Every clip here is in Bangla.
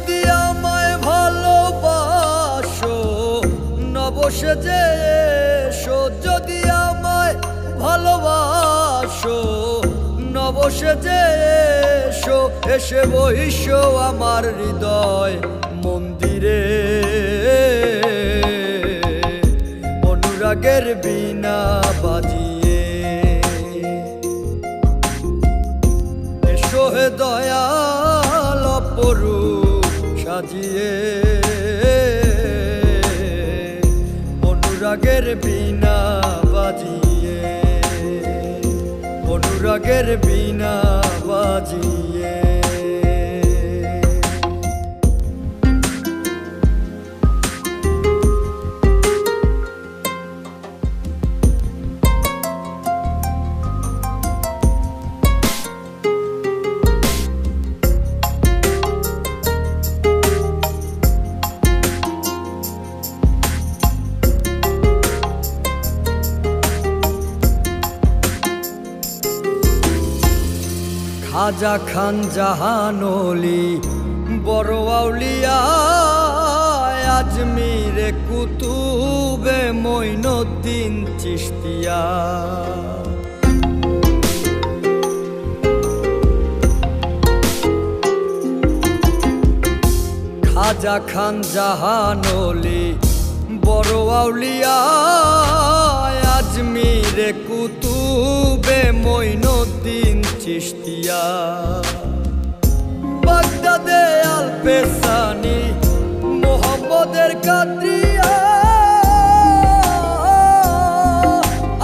যদি আমায় ভালোবাসো নবসেজে এসো, যদি আমায় ভালোবাসো নবসেজে এসো, এসে বইসো আমার হৃদয় মন্দিরে। অনুরাগের বীণা বাজিয়ে এসো হে দয়াল অপরূপ সাজিয়ে। অনুরাগের বীণা বাজিয়ে, অনুরাগের বীণা বাজিয়ে। খাজা খান জাহানলি বড় আউলিয়া, আজমিরে কুতুবে মঈনুদ্দিন চিশতিয়া। খাজা খান জাহানলি বড় আউলিয়া, আজমিরে কুতুবে মঈনুদ্দিন চিশতিয়া। বাগদাদে আল-পেসানি মোহাম্মদের কাদরিয়া,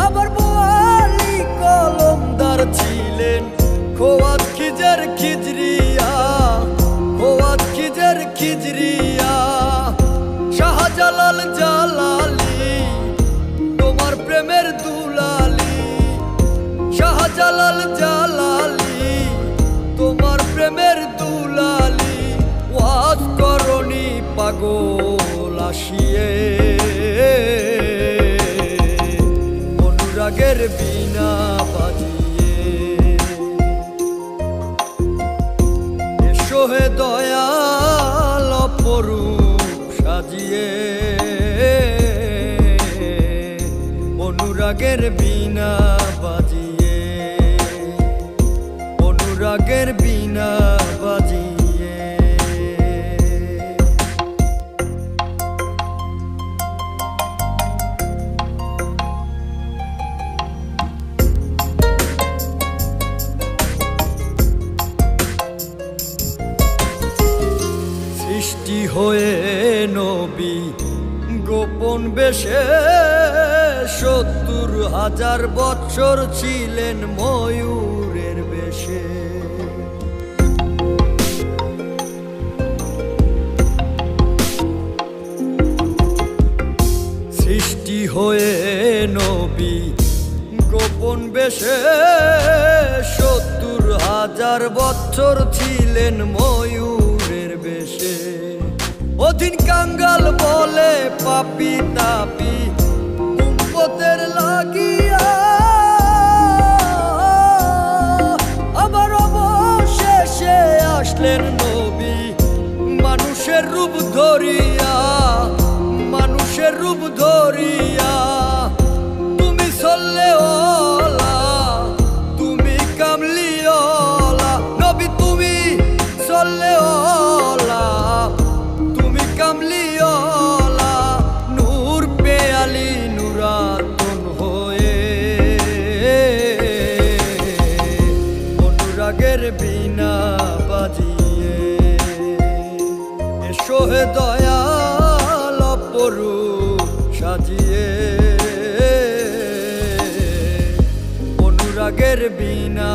আবার বোয়ালি কলমদার ছিলেন খোয়াত খিজর খিজরিয়া, খোয়াত খিজর খিজরিয়া। শাহজালাল জালালি তোমার প্রেমের দুলালি, শাহজালাল জালালি তোমার প্রেমের দুলালি। ওয়াজ করনি পাগল আসিয়ে, অনুরাগের বীণা বাজিয়ে এসো হে দয়াল অপরূপ সাজিয়ে। অনুরাগের বীণা বাজিয়ে, অনুরাগের বীণা বাজিয়ে। সৃষ্টি হয়ে নবী গোপন বেশে ৭০,০০০ বৎসর ছিলেন ময়ূরের বেশে। সৃষ্টি হয়ে নবী গোপন বেশে ৭০,০০০ বৎসর ছিলেন ময়ূরের বেশে। অধীন কাঙ্গাল বলে পাপি তাপি উম্মতের লাগিয়া, আবার অবশেষে আসলেন নবী মানুষের রূপ ধরিয়া, মানুষের রূপ ধরিয়া। তুমি সল্লে ওলা, তুমি কামলি ওলা নবী, তুমি সল্লে ওলা, তুমি কামলি ওলা। নূর পেয়ালি নুরাতুন হয়ে, অনুরাগের বীণা বাজিয়ে এসো হে দয়াল অপরূপ সাজিয়ে। অনুরাগের বীণা